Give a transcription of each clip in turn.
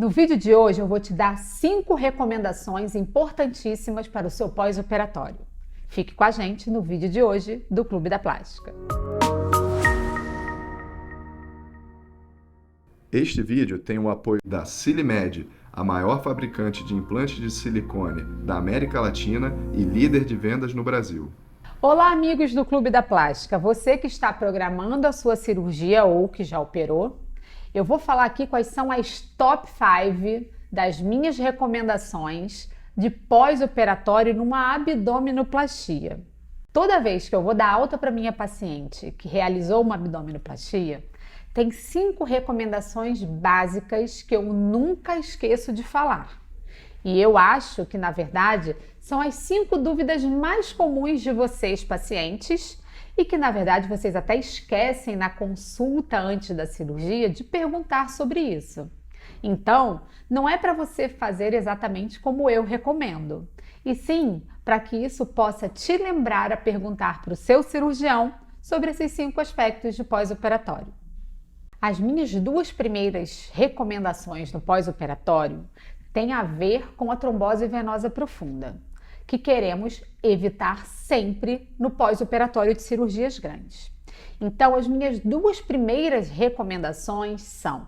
No vídeo de hoje eu vou te dar 5 recomendações importantíssimas para o seu pós-operatório. Fique com a gente no vídeo de hoje do Clube da Plástica. Este vídeo tem o apoio da Silimed, a maior fabricante de implantes de silicone da América Latina e líder de vendas no Brasil. Olá, amigos do Clube da Plástica. Você que está programando a sua cirurgia ou que já operou, eu vou falar aqui quais são as top 5 das minhas recomendações de pós-operatório numa abdominoplastia. Toda vez que eu vou dar alta para minha paciente que realizou uma abdominoplastia, tem 5 recomendações básicas que eu nunca esqueço de falar. E eu acho que, na verdade, são as 5 dúvidas mais comuns de vocês, pacientes, e que, na verdade, vocês até esquecem na consulta antes da cirurgia de perguntar sobre isso. Então, não é para você fazer exatamente como eu recomendo, e sim para que isso possa te lembrar a perguntar para o seu cirurgião sobre esses 5 aspectos de pós-operatório. As minhas 2 primeiras recomendações no pós-operatório têm a ver com a trombose venosa profunda, que queremos evitar sempre no pós-operatório de cirurgias grandes. Então, as minhas 2 primeiras recomendações são: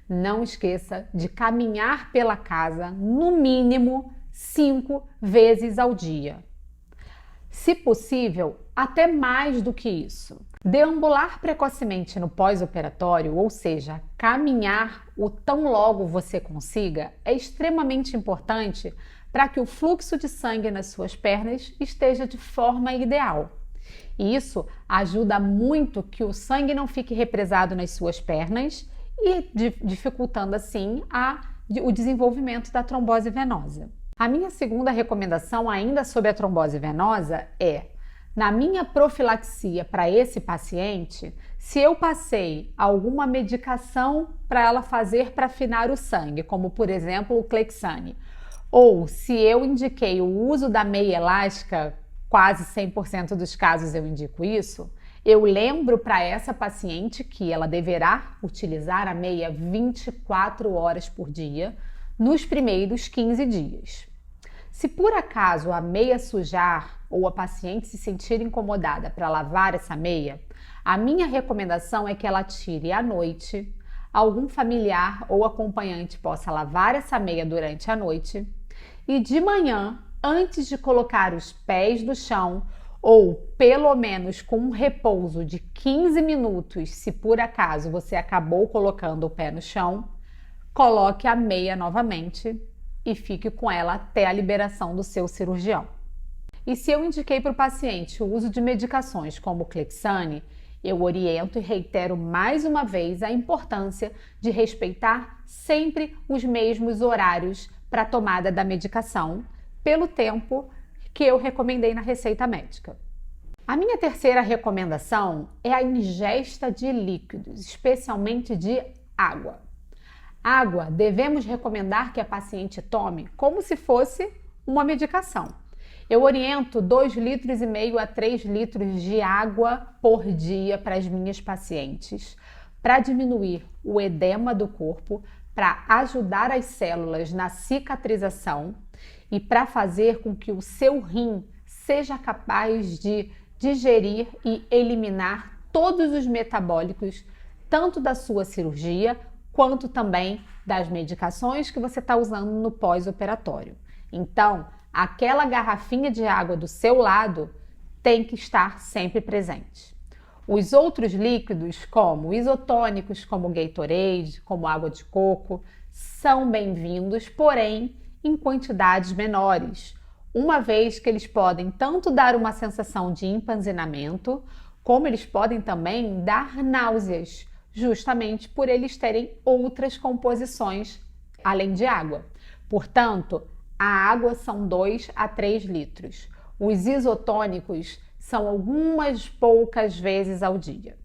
não esqueça de caminhar pela casa no mínimo 5 vezes ao dia. Se possível, até mais do que isso. Deambular precocemente no pós-operatório, ou seja, caminhar o tão logo você consiga, é extremamente importante para que o fluxo de sangue nas suas pernas esteja de forma ideal. E isso ajuda muito que o sangue não fique represado nas suas pernas e dificultando assim o desenvolvimento da trombose venosa. A minha segunda recomendação ainda sobre a trombose venosa é: na minha profilaxia para esse paciente, se eu passei alguma medicação para ela fazer para afinar o sangue, como por exemplo o Clexane, ou se eu indiquei o uso da meia elástica, quase 100% dos casos eu indico isso, eu lembro para essa paciente que ela deverá utilizar a meia 24 horas por dia nos primeiros 15 dias. Se por acaso a meia sujar ou a paciente se sentir incomodada para lavar essa meia, a minha recomendação é que ela tire à noite, algum familiar ou acompanhante possa lavar essa meia durante a noite e de manhã, antes de colocar os pés no chão, ou pelo menos com um repouso de 15 minutos, se por acaso você acabou colocando o pé no chão, coloque a meia novamente e fique com ela até a liberação do seu cirurgião. E se eu indiquei para o paciente o uso de medicações como o Clexane, eu oriento e reitero mais uma vez a importância de respeitar sempre os mesmos horários para a tomada da medicação, pelo tempo que eu recomendei na receita médica. A minha terceira recomendação é a ingesta de líquidos, especialmente de água. Água devemos recomendar que a paciente tome como se fosse uma medicação. Eu oriento 2,5 litros a 3 litros de água por dia para as minhas pacientes, para diminuir o edema do corpo, para ajudar as células na cicatrização e para fazer com que o seu rim seja capaz de digerir e eliminar todos os metabólicos, tanto da sua cirurgia, quanto também das medicações que você está usando no pós-operatório. Então, aquela garrafinha de água do seu lado tem que estar sempre presente. Os outros líquidos, como isotônicos, como Gatorade, como água de coco, são bem-vindos, porém em quantidades menores, uma vez que eles podem tanto dar uma sensação de empanzinamento, como eles podem também dar náuseas, justamente por eles terem outras composições além de água. Portanto, a água são 2 a 3 litros. Os isotônicos são algumas poucas vezes ao dia.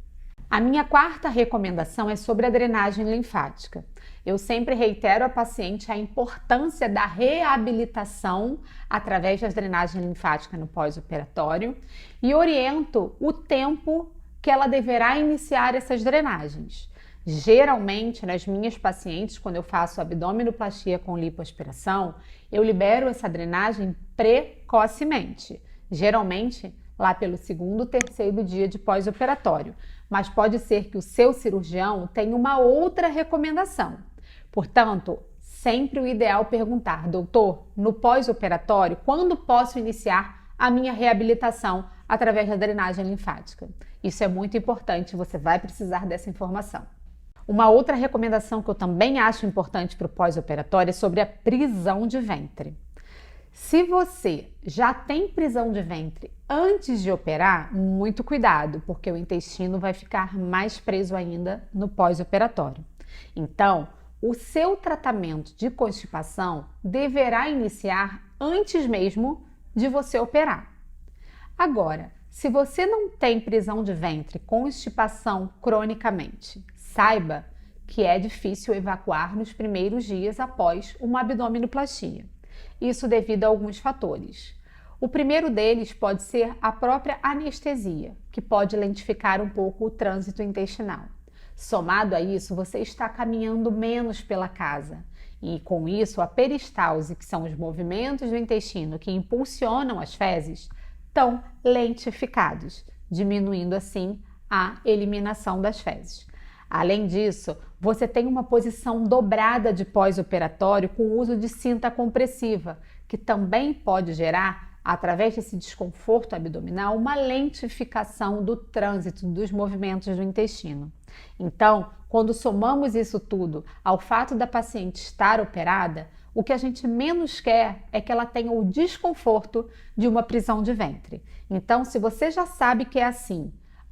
A minha quarta recomendação é sobre a drenagem linfática. Eu sempre reitero à paciente a importância da reabilitação através da drenagem linfática no pós-operatório e oriento o tempo que ela deverá iniciar essas drenagens. Geralmente, nas minhas pacientes, quando eu faço abdominoplastia com lipoaspiração, eu libero essa drenagem precocemente. Geralmente, lá pelo 2º, 3º dia de pós-operatório. Mas pode ser que o seu cirurgião tenha uma outra recomendação. Portanto, sempre o ideal é perguntar: doutor, no pós-operatório, quando posso iniciar a minha reabilitação através da drenagem linfática? Isso é muito importante, você vai precisar dessa informação. Uma outra recomendação que eu também acho importante para o pós-operatório é sobre a prisão de ventre. Se você já tem prisão de ventre antes de operar, muito cuidado, porque o intestino vai ficar mais preso ainda no pós-operatório. Então, o seu tratamento de constipação deverá iniciar antes mesmo de você operar. Agora, se você não tem prisão de ventre, constipação cronicamente, saiba que é difícil evacuar nos primeiros dias após uma abdominoplastia. Isso devido a alguns fatores. O primeiro deles pode ser a própria anestesia, que pode lentificar um pouco o trânsito intestinal. Somado a isso, você está caminhando menos pela casa e, com isso, a peristalse, que são os movimentos do intestino que impulsionam as fezes, estão lentificados, diminuindo assim a eliminação das fezes. Além disso, você tem uma posição dobrada de pós-operatório com o uso de cinta compressiva, que também pode gerar, através desse desconforto abdominal, uma lentificação do trânsito dos movimentos do intestino. Então, quando somamos isso tudo ao fato da paciente estar operada, o que a gente menos quer é que ela tenha o desconforto de uma prisão de ventre. Então, se você já sabe que é assim,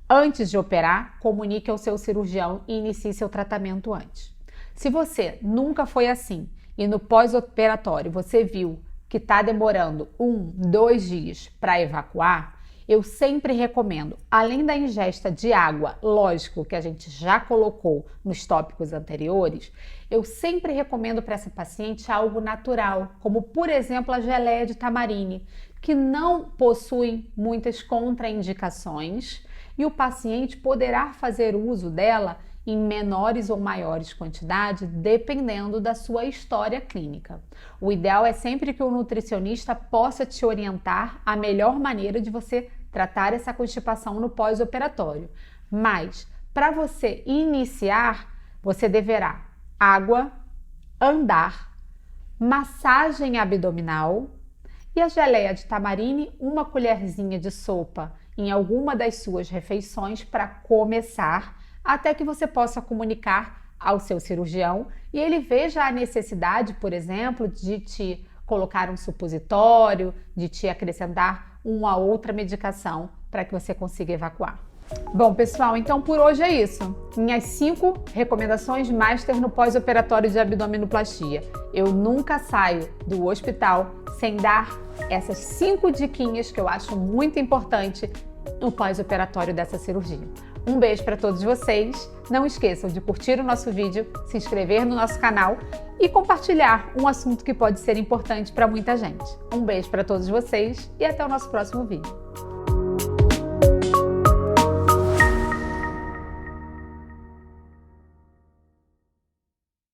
antes de operar, comunique ao seu cirurgião e inicie seu tratamento antes. Se você nunca foi assim e no pós-operatório você viu que está demorando 1, 2 dias para evacuar, eu sempre recomendo, além da ingesta de água, lógico que a gente já colocou nos tópicos anteriores, eu sempre recomendo para essa paciente algo natural, como por exemplo a geleia de tamarine, que não possui muitas contraindicações e o paciente poderá fazer uso dela em menores ou maiores quantidades, dependendo da sua história clínica. O ideal é sempre que o nutricionista possa te orientar a melhor maneira de você tratar essa constipação no pós-operatório. Mas, para você iniciar, você deverá água, andar, massagem abdominal e a geleia de tamarine, uma colherzinha de sopa em alguma das suas refeições para começar, até que você possa comunicar ao seu cirurgião e ele veja a necessidade, por exemplo, de te colocar um supositório, de te acrescentar uma outra medicação para que você consiga evacuar. Bom, pessoal, então por hoje é isso. Minhas 5 recomendações master no pós-operatório de abdominoplastia. Eu nunca saio do hospital sem dar essas 5 diquinhas que eu acho muito importante no pós-operatório dessa cirurgia. Um beijo para todos vocês. Não esqueçam de curtir o nosso vídeo, se inscrever no nosso canal e compartilhar um assunto que pode ser importante para muita gente. Um beijo para todos vocês e até o nosso próximo vídeo.